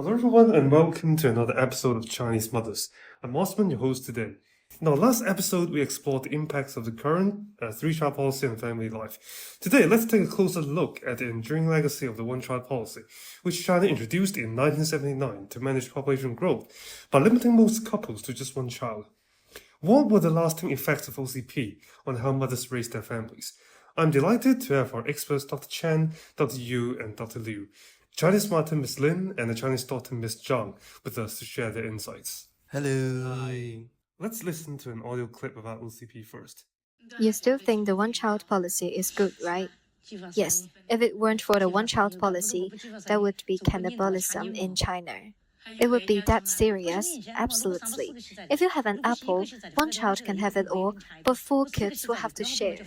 Hello everyone and welcome to another episode of Chinese Mothers. I'm Osman, your host today. Now, last episode we explored the impacts of the current three-child policy on family life. Today, let's take a closer look at the enduring legacy of the one-child policy, which China introduced in 1979 to manage population growth by limiting most couples to just one child. What were the lasting effects of OCP on how mothers raise their families? I'm delighted to have our experts Dr. Chen, Dr. Yu, and Dr. Liu, Chinese mother Miss Lin, and the Chinese daughter Miss Zhang, with us to share their insights. Hello. Hi. Let's listen to an audio clip about OCP first. You still think the one-child policy is good, right? Yes, if it weren't for the one-child policy, there would be cannibalism in China. It would be that serious, absolutely. If you have an apple, one child can have it all, but 4 kids will have to share.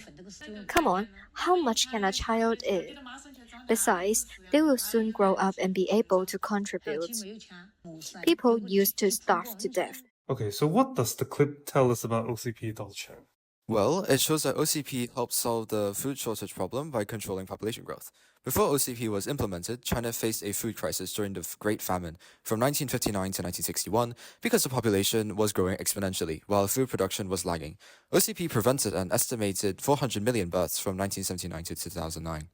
Come on, how much can a child eat? Besides, they will soon grow up and be able to contribute. People used to starve to death. Okay, so what does the clip tell us about OCP, Dr. Chen? Well, it shows that OCP helped solve the food shortage problem by controlling population growth. Before OCP was implemented, China faced a food crisis during the Great Famine from 1959 to 1961 because the population was growing exponentially while food production was lagging. OCP prevented an estimated 400 million births from 1979 to 2009.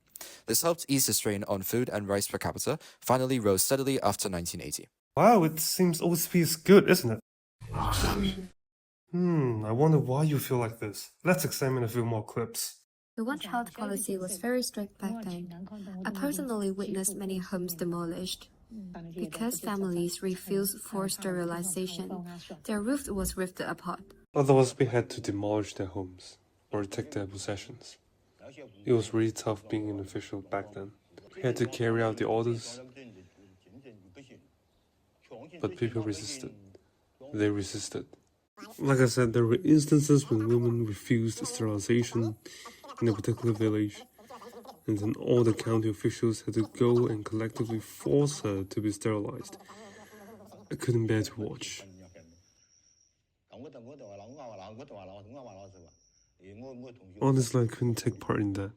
This helped ease the strain on food, and rice per capita finally rose steadily after 1980. Wow, it seems OCP is good, isn't it? I wonder why you feel like this. Let's examine a few more clips. The one-child policy was very strict back then. I personally witnessed many homes demolished. Because families refused forced sterilization, their roof was ripped apart. Otherwise, we had to demolish their homes or take their possessions. It was really tough being an official back then. We had to carry out the orders, but people resisted. They resisted. Like I said, there were instances when women refused sterilization in a particular village, and then all the county officials had to go and collectively force her to be sterilized. I couldn't bear to watch. Honestly, I couldn't take part in that.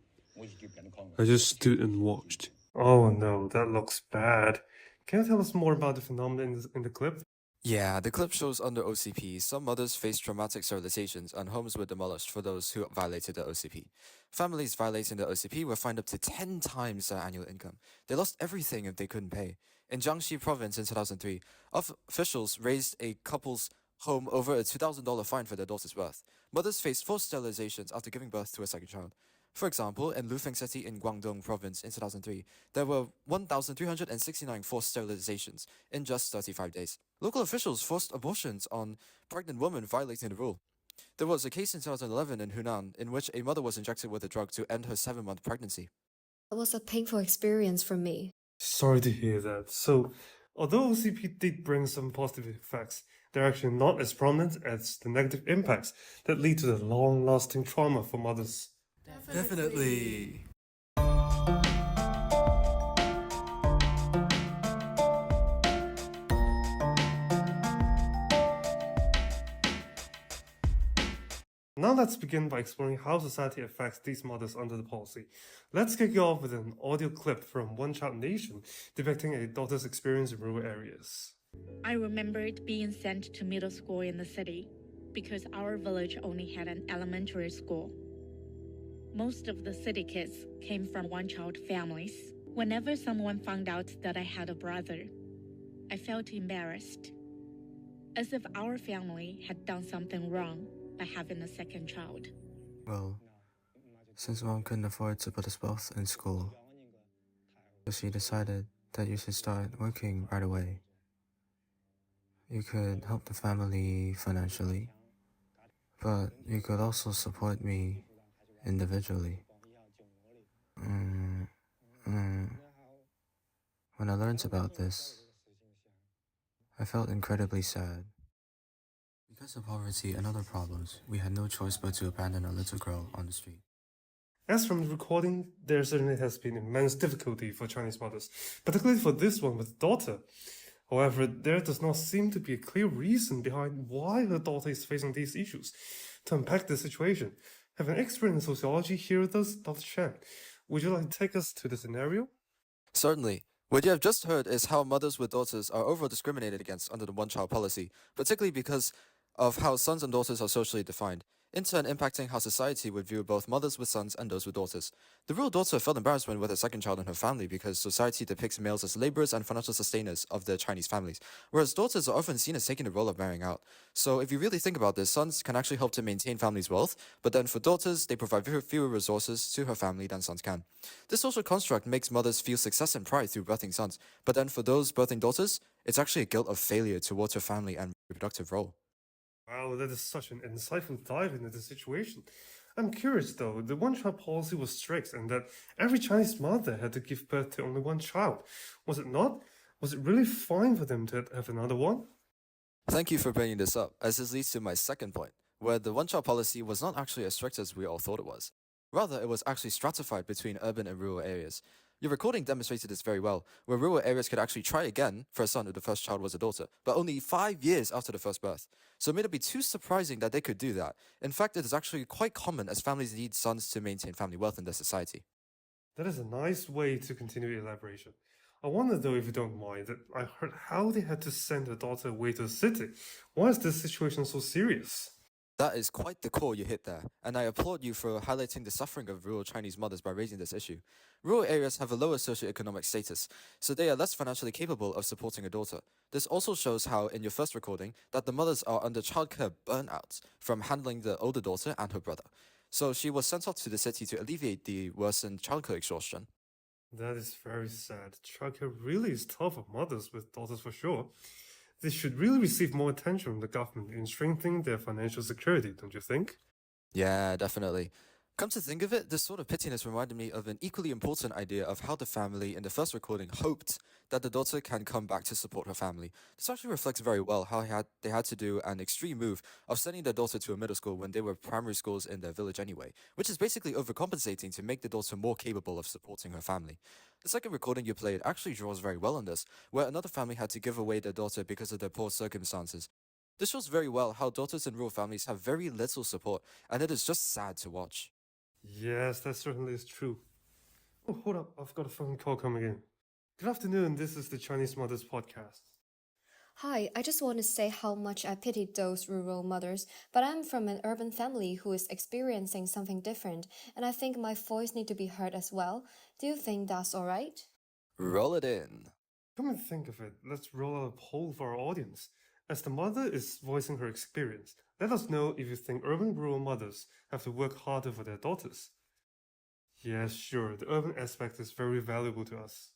I just stood and watched. Oh no, that looks bad. Can you tell us more about the phenomenon in the clip? Yeah, the clip shows under OCP, some mothers faced traumatic sterilizations and homes were demolished for those who violated the OCP. Families violating the OCP were fined up to 10 times their annual income. They lost everything if they couldn't pay. In Jiangxi province in 2003, officials raised a couple's home over a $2,000 fine for their daughter's birth. Mothers faced forced sterilizations after giving birth to a second child. For example, in Lufeng City in Guangdong province in 2003, there were 1,369 forced sterilizations in just 35 days. Local officials forced abortions on pregnant women violating the rule. There was a case in 2011 in Hunan in which a mother was injected with a drug to end her 7-month pregnancy. It was a painful experience for me. Sorry to hear that. So, although OCP did bring some positive effects, they're actually not as prominent as the negative impacts that lead to the long-lasting trauma for mothers. Definitely. Now let's begin by exploring how society affects these mothers under the policy. Let's kick it off with an audio clip from One Child Nation depicting a daughter's experience in rural areas. I remembered being sent to middle school in the city because our village only had an elementary school. Most of the city kids came from one-child families. Whenever someone found out that I had a brother, I felt embarrassed, as if our family had done something wrong by having a second child. Well, since Mom couldn't afford to put us both in school, she decided that you should start working right away. You could help the family financially, but you could also support me individually. When I learned about this, I felt incredibly sad. Because of poverty and other problems, we had no choice but to abandon our little girl on the street. As from the recording, there certainly has been immense difficulty for Chinese mothers, particularly for this one with daughter. However, there does not seem to be a clear reason behind why her daughter is facing these issues. To unpack the situation, I have an expert in sociology here with us, Dr. Chen. Would you like to take us to the scenario? Certainly. What you have just heard is how mothers with daughters are overall discriminated against under the one-child policy, particularly because of how sons and daughters are socially defined, in turn impacting how society would view both mothers with sons and those with daughters. The rural daughter felt embarrassment with her second child in her family because society depicts males as laborers and financial sustainers of their Chinese families, whereas daughters are often seen as taking the role of marrying out. So if you really think about this, sons can actually help to maintain families' wealth, but then for daughters, they provide fewer resources to her family than sons can. This social construct makes mothers feel success and pride through birthing sons, but then for those birthing daughters, it's actually a guilt of failure towards her family and reproductive role. Wow, that is such an insightful dive into the situation. I'm curious though, the one-child policy was strict and that every Chinese mother had to give birth to only one child. Was it not? Was it really fine for them to have another one? Thank you for bringing this up, as this leads to my second point, where the one-child policy was not actually as strict as we all thought it was. Rather, it was actually stratified between urban and rural areas. Your recording demonstrated this very well, where rural areas could actually try again for a son if the first child was a daughter, but only 5 years after the first birth. So it may not be too surprising that they could do that. In fact, it is actually quite common as families need sons to maintain family wealth in their society. That is a nice way to continue elaboration. I wonder though, if you don't mind, that I heard how they had to send their daughter away to the city. Why is this situation so serious? That is quite the core you hit there, and I applaud you for highlighting the suffering of rural Chinese mothers by raising this issue. Rural areas have a lower socioeconomic status, so they are less financially capable of supporting a daughter. This also shows how, in your first recording, that the mothers are under childcare burnout from handling the older daughter and her brother. So she was sent off to the city to alleviate the worsened childcare exhaustion. That is very sad. Childcare really is tough on mothers with daughters for sure. They should really receive more attention from the government in strengthening their financial security, don't you think? Yeah, definitely. Come to think of it, this sort of pittiness reminded me of an equally important idea of how the family in the first recording hoped that the daughter can come back to support her family. This actually reflects very well how they had to do an extreme move of sending their daughter to a middle school when they were primary schools in their village anyway, which is basically overcompensating to make the daughter more capable of supporting her family. The second recording you played actually draws very well on this, where another family had to give away their daughter because of their poor circumstances. This shows very well how daughters in rural families have very little support, and it is just sad to watch. Yes, that certainly is true. Oh, hold up, I've got a phone call coming in. Good afternoon, this is the Chinese Mothers Podcast. Hi, I just want to say how much I pity those rural mothers, but I'm from an urban family who is experiencing something different, and I think my voice needs to be heard as well. Do you think that's alright? Roll it in. Come and think of it, let's roll out a poll for our audience. As the mother is voicing her experience, let us know if you think urban rural mothers have to work harder for their daughters. Yes, sure, the urban aspect is very valuable to us.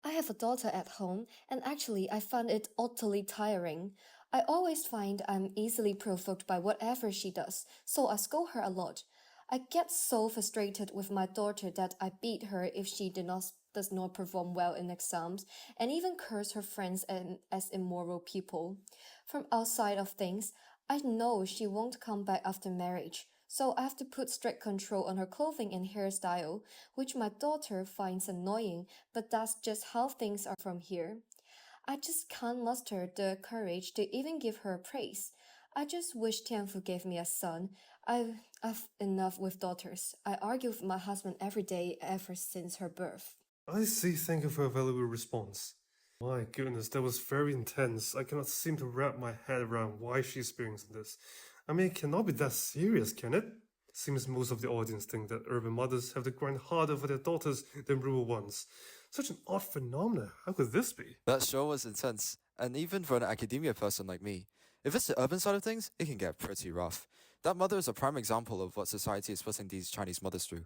I have a daughter at home, and actually, I find it utterly tiring. I always find I'm easily provoked by whatever she does, so I scold her a lot. I get so frustrated with my daughter that I beat her if she does not perform well in exams, and even curse her friends as immoral people. From outside of things, I know she won't come back after marriage, so I have to put strict control on her clothing and hairstyle, which my daughter finds annoying, but that's just how things are from here. I just can't muster the courage to even give her praise. I just wish Tianfu gave me a son. I've enough with daughters. I argue with my husband every day ever since her birth. I see, thank you for a valuable response. My goodness, that was very intense. I cannot seem to wrap my head around why she's experiencing this. I mean, it cannot be that serious, can it? Seems most of the audience think that urban mothers have to grind harder for their daughters than rural ones. Such an odd phenomenon. How could this be? That sure was intense, and even for an academia person like me, if it's the urban side of things, it can get pretty rough. That mother is a prime example of what society is putting these Chinese mothers through.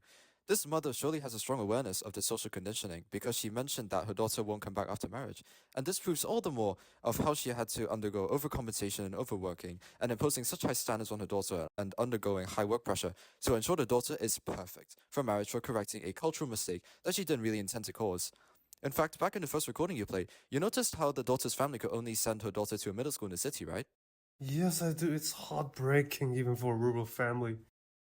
This mother surely has a strong awareness of the social conditioning because she mentioned that her daughter won't come back after marriage. And this proves all the more of how she had to undergo overcompensation and overworking and imposing such high standards on her daughter and undergoing high work pressure to ensure the daughter is perfect for marriage for correcting a cultural mistake that she didn't really intend to cause. In fact, back in the first recording you played, you noticed how the daughter's family could only send her daughter to a middle school in the city, right? Yes, I do. It's heartbreaking even for a rural family.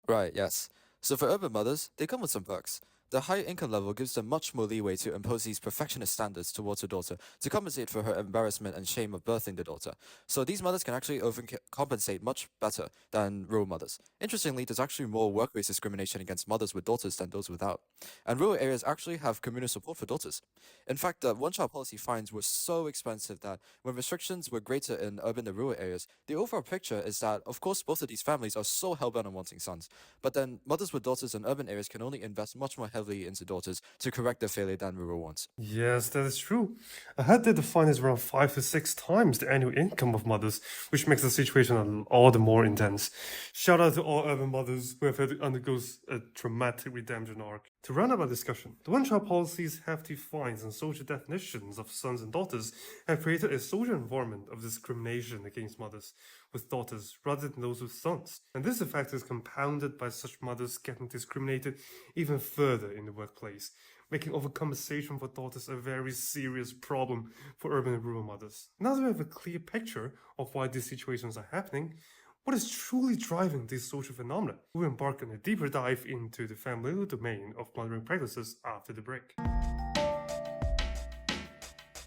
Right, yes. So for urban mothers, they come with some perks. The higher income level gives them much more leeway to impose these perfectionist standards towards a daughter to compensate for her embarrassment and shame of birthing the daughter. So these mothers can actually overcompensate much better than rural mothers. Interestingly, there's actually more workplace discrimination against mothers with daughters than those without. And rural areas actually have communal support for daughters. In fact, the one-child policy fines were so expensive that when restrictions were greater in urban and rural areas, the overall picture is that, of course, both of these families are so hell-bent on wanting sons. But then mothers with daughters in urban areas can only invest much more heavily into daughters to correct their failure than rural ones. Yes, that is true. I heard that the fine is around 5 to 6 times the annual income of mothers, which makes the situation all the more intense. Shout out to all urban mothers who have had to undergo a traumatic redemption arc. To round up our discussion, the one-child policy's hefty fines and social definitions of sons and daughters have created a social environment of discrimination against mothers with daughters rather than those with sons. And this effect is compounded by such mothers getting discriminated even further in the workplace, making overcompensation for daughters a very serious problem for urban and rural mothers. Now that we have a clear picture of why these situations are happening, what is truly driving these social phenomena? We'll embark on a deeper dive into the familial domain of mothering practices after the break.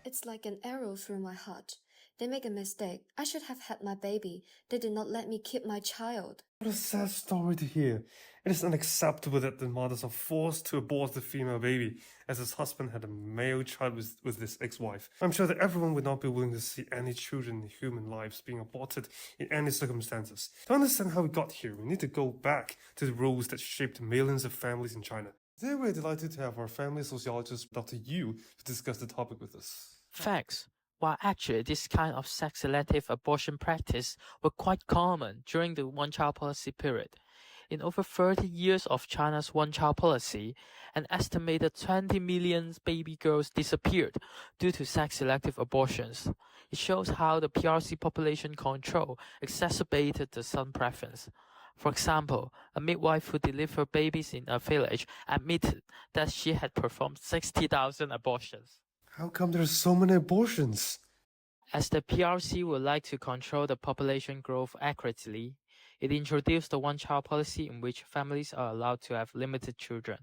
It's like an arrow through my heart. They make a mistake. I should have had my baby. They did not let me keep my child. What a sad story to hear. It is unacceptable that the mothers are forced to abort the female baby, as his husband had a male child with his ex-wife. I'm sure that everyone would not be willing to see any children in human lives being aborted in any circumstances. To understand how we got here, we need to go back to the rules that shaped millions of families in China. Today we're delighted to have our family sociologist, Dr. Yu, to discuss the topic with us. Facts. While actually this kind of sex-selective abortion practice were quite common during the one-child policy period. In over 30 years of China's one-child policy, an estimated 20 million baby girls disappeared due to sex-selective abortions. It shows how the PRC population control exacerbated the son preference. For example, a midwife who delivered babies in a village admitted that she had performed 60,000 abortions. How come there are so many abortions? As the PRC would like to control the population growth accurately, it introduced the one-child policy in which families are allowed to have limited children.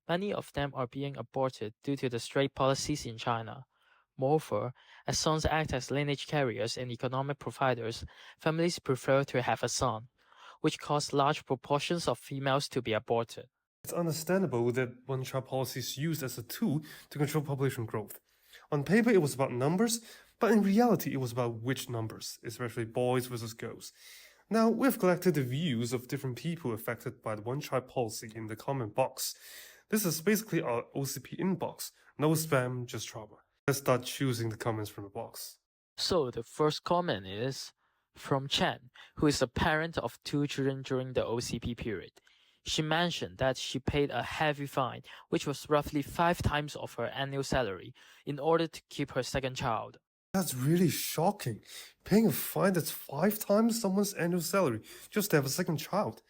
Many of them are being aborted due to the strict policies in China. Moreover, as sons act as lineage carriers and economic providers, families prefer to have a son, which caused large proportions of females to be aborted. It's understandable that one-child policy is used as a tool to control population growth. On paper, it was about numbers, but in reality, it was about which numbers, especially boys versus girls. Now, we've collected the views of different people affected by the one-child policy in the comment box. This is basically our OCP inbox. No spam, just trauma. Let's start choosing the comments from the box. So the first comment is from Chen, who is a parent of 2 children during the OCP period. She mentioned that she paid a heavy fine, which was roughly 5 times of her annual salary, in order to keep her second child. That's really shocking. Paying a fine that's 5 times someone's annual salary just to have a second child.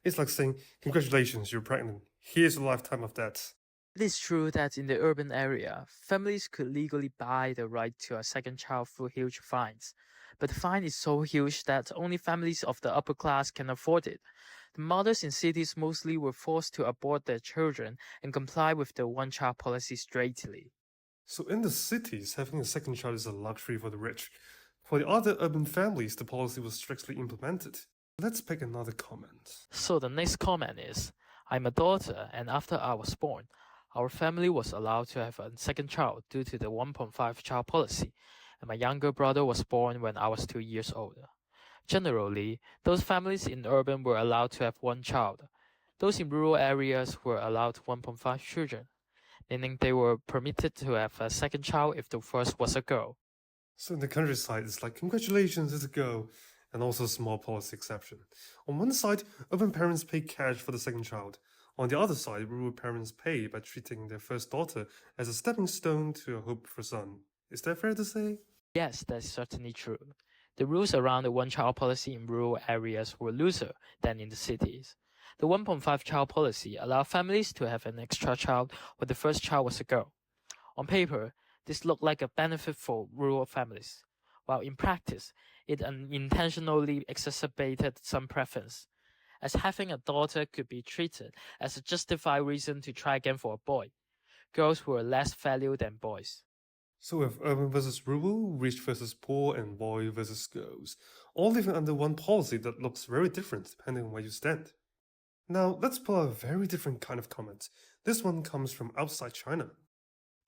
It's like saying, congratulations, you're pregnant. Here's a lifetime of debt. It is true that in the urban area, families could legally buy the right to a second child through huge fines. But the fine is so huge that only families of the upper class can afford it. The mothers in cities mostly were forced to abort their children and comply with the one-child policy straightly. So in the cities, having a second child is a luxury for the rich. For the other urban families, the policy was strictly implemented. Let's pick another comment. So the next comment is, I'm a daughter, and after I was born, our family was allowed to have a second child due to the 1.5 child policy, and my younger brother was born when I was 2 years old. Generally, those families in urban were allowed to have 1 child. Those in rural areas were allowed 1.5 children, meaning they were permitted to have a second child if the first was a girl. So in the countryside, it's like, congratulations, it's a girl, and also a small policy exception. On one side, urban parents pay cash for the second child. On the other side, rural parents pay by treating their first daughter as a stepping stone to a hope for son. Is that fair to say? Yes, that's certainly true. The rules around the one-child policy in rural areas were looser than in the cities. The 1.5 child policy allowed families to have an extra child when the first child was a girl. On paper, this looked like a benefit for rural families, while in practice, it unintentionally exacerbated some preference. as having a daughter could be treated as a justified reason to try again for a boy. Girls were less valued than boys. So we have urban versus rural, rich versus poor, and boy versus girls, all living under one policy that looks very different depending on where you stand. Now, let's pull out a very different kind of comment. This one comes from outside China.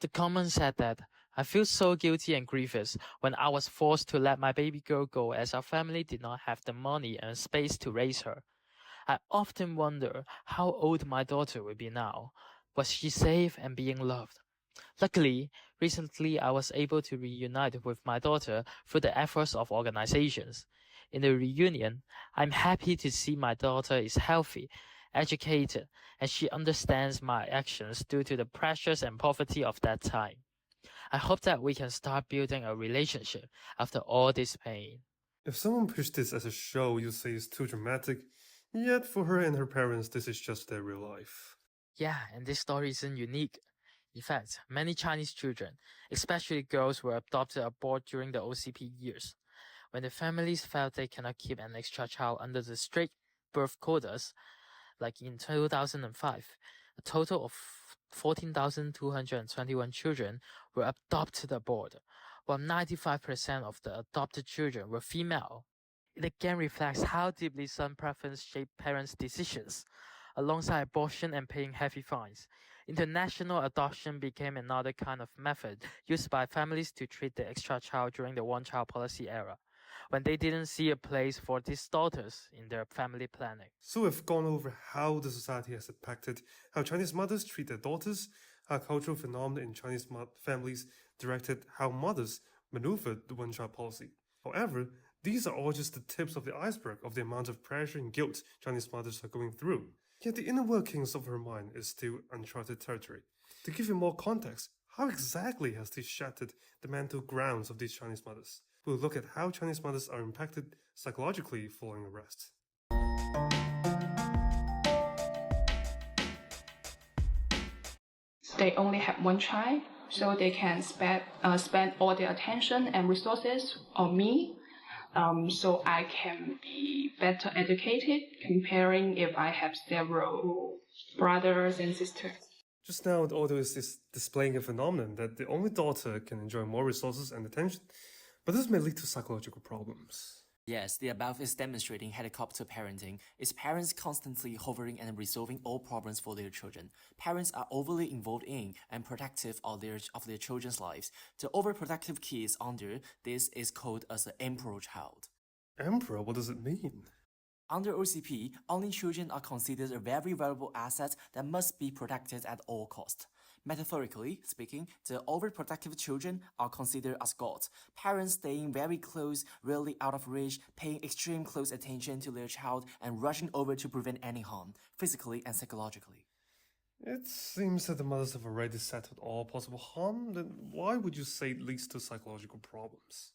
The comment said that, I feel so guilty and grievous when I was forced to let my baby girl go as our family did not have the money and space to raise her. I often wonder how old my daughter will be now. Was she safe and being loved? Luckily, recently I was able to reunite with my daughter through the efforts of organizations. In the reunion, I'm happy to see my daughter is healthy, educated, and she understands my actions due to the pressures and poverty of that time. I hope that we can start building a relationship after all this pain. If someone pitched this as a show, you'd say it's too dramatic, yet for her and her parents, this is just their real life. Yeah, and this story isn't unique. In fact, many Chinese children, especially girls, were adopted abroad during the OCP years. When the families felt they cannot keep an extra child under the strict birth quotas, like in 2005, a total of 14,221 children were adopted abroad, while 95% of the adopted children were female. It again reflects how deeply some preference shape parents' decisions. Alongside abortion and paying heavy fines, international adoption became another kind of method used by families to treat the extra child during the one-child policy era, when they didn't see a place for these daughters in their family planning. So we've gone over how the society has impacted how Chinese mothers treat their daughters, how cultural phenomena in Chinese families directed how mothers maneuvered the one-child policy. However, these are all just the tips of the iceberg of the amount of pressure and guilt Chinese mothers are going through. Yet the inner workings of her mind is still uncharted territory. To give you more context, how exactly has this shattered the mental grounds of these Chinese mothers? We'll look at how Chinese mothers are impacted psychologically following arrest. They only have one child, so they can spend all their attention and resources on me, so I can be better educated comparing if I have several brothers and sisters. Just now, the author is displaying a phenomenon that the only daughter can enjoy more resources and attention, but this may lead to psychological problems. Yes, the above is demonstrating helicopter parenting. Is parents constantly hovering and resolving all problems for their children. Parents are overly involved in and protective of their children's lives. The overprotective kids under this is called as an emperor child. Emperor, what does it mean? Under OCP, only children are considered a very valuable asset that must be protected at all costs. Metaphorically speaking, the overprotective children are considered as gods, parents staying very close, rarely out of reach, paying extreme close attention to their child and rushing over to prevent any harm, physically and psychologically. It seems that the mothers have already settled all possible harm, then why would you say it leads to psychological problems?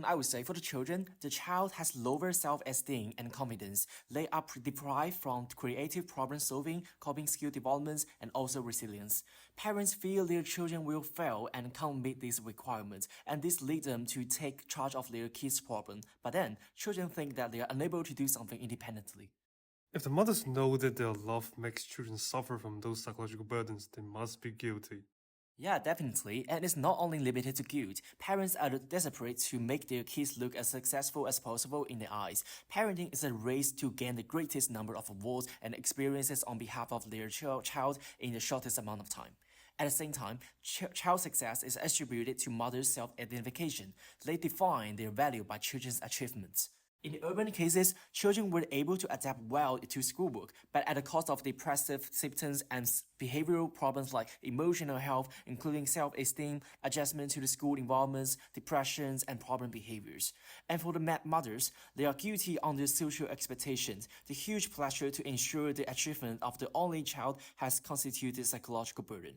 I would say for the children, the child has lower self-esteem and confidence. They are deprived from creative problem-solving, coping skill developments, and also resilience. Parents feel their children will fail and can't meet these requirements, and this leads them to take charge of their kids' problem. But then, children think that they are unable to do something independently. If the mothers know that their love makes children suffer from those psychological burdens, they must be guilty. Yeah, definitely, and it's not only limited to guilt. Parents are desperate to make their kids look as successful as possible in their eyes. Parenting is a race to gain the greatest number of awards and experiences on behalf of their child in the shortest amount of time. At the same time, child success is attributed to mothers' self-identification. They define their value by children's achievements. In the urban cases, children were able to adapt well to schoolwork, but at the cost of depressive symptoms and behavioral problems like emotional health, including self-esteem, adjustment to the school environments, depressions, and problem behaviors. And for the mothers, they are guilty under social expectations. The huge pressure to ensure the achievement of the only child has constituted psychological burden.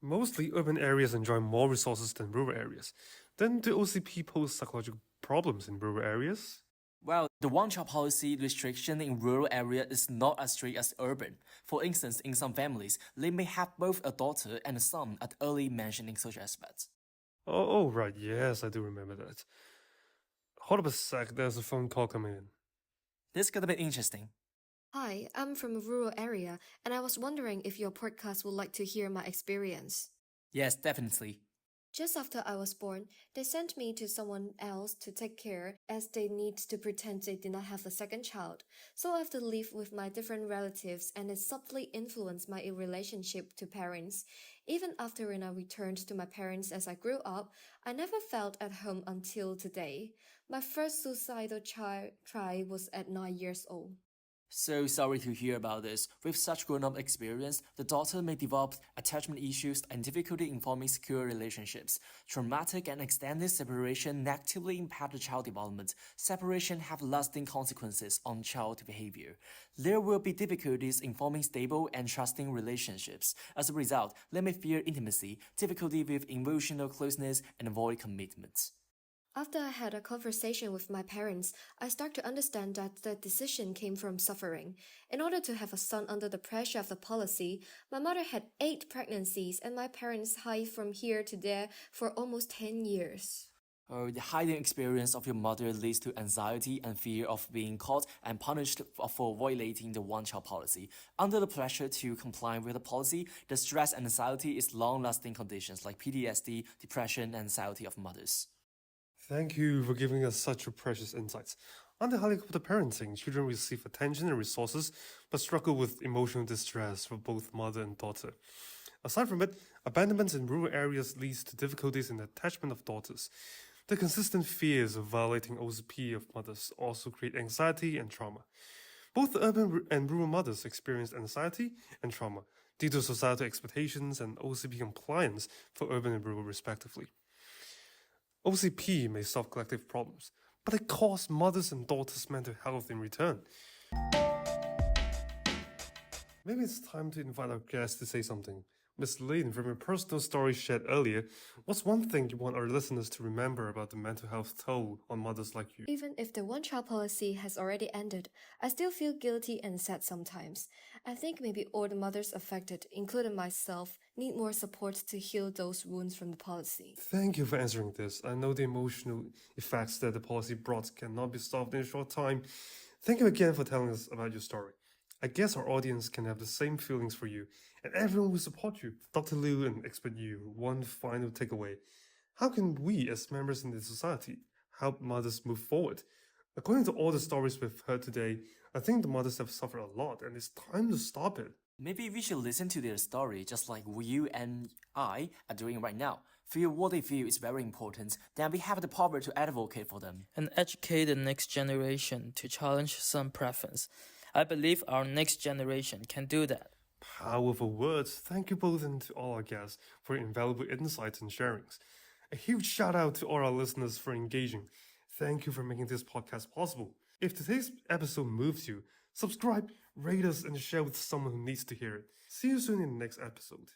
Mostly urban areas enjoy more resources than rural areas. Then do OCP pose psychological problems in rural areas? Well, the one-child policy restriction in rural area is not as strict as urban. For instance, in some families, they may have both a daughter and a son at early mentioning such aspects. Oh, right, yes, I do remember that. Hold up a sec, there's a phone call coming in. This could be interesting. Hi, I'm from a rural area, and I was wondering if your podcast would like to hear my experience. Yes, definitely. Just after I was born, they sent me to someone else to take care as they need to pretend they did not have a second child. So I have to live with my different relatives and it subtly influenced my relationship to parents. Even after when I returned to my parents as I grew up, I never felt at home until today. My first suicidal try was at 9 years old. So sorry to hear about this. With such grown-up experience, the daughter may develop attachment issues and difficulty in forming secure relationships. Traumatic and extended separation negatively impact the child development. Separation have lasting consequences on child behavior. There will be difficulties in forming stable and trusting relationships. As a result, they may fear intimacy, difficulty with emotional closeness, and avoid commitment. After I had a conversation with my parents, I start to understand that the decision came from suffering. In order to have a son under the pressure of the policy, my mother had 8 pregnancies and my parents hid from here to there for almost 10 years. The hiding experience of your mother leads to anxiety and fear of being caught and punished for violating the one-child policy. Under the pressure to comply with the policy, the stress and anxiety is long-lasting conditions like PTSD, depression, and anxiety of mothers. Thank you for giving us such precious insights. Under helicopter parenting, children receive attention and resources, but struggle with emotional distress for both mother and daughter. Aside from it, abandonment in rural areas leads to difficulties in the attachment of daughters. The consistent fears of violating OCP of mothers also create anxiety and trauma. Both urban and rural mothers experience anxiety and trauma due to societal expectations and OCP compliance for urban and rural respectively. OCP may solve collective problems, but it costs mothers and daughters mental health in return. Maybe it's time to invite our guest to say something. Miss Lin, from your personal story shared earlier, what's one thing you want our listeners to remember about the mental health toll on mothers like you? Even if the one-child policy has already ended, I still feel guilty and sad sometimes. I think maybe all the mothers affected, including myself, need more support to heal those wounds from the policy. Thank you for answering this. I know the emotional effects that the policy brought cannot be solved in a short time. Thank you again for telling us about your story. I guess our audience can have the same feelings for you, and everyone will support you. Dr. Liu and Expert Yu, one final takeaway. How can we, as members in the society, help mothers move forward? According to all the stories we've heard today, I think the mothers have suffered a lot, and it's time to stop it. Maybe we should listen to their story just like you and I are doing right now. Feel what they feel is very important, then we have the power to advocate for them. And educate the next generation to challenge some preference. I believe our next generation can do that. Powerful words. Thank you both and to all our guests for your invaluable insights and sharings. A huge shout out to all our listeners for engaging. Thank you for making this podcast possible. If today's episode moves you, subscribe, rate us, and share with someone who needs to hear it. See you soon in the next episode.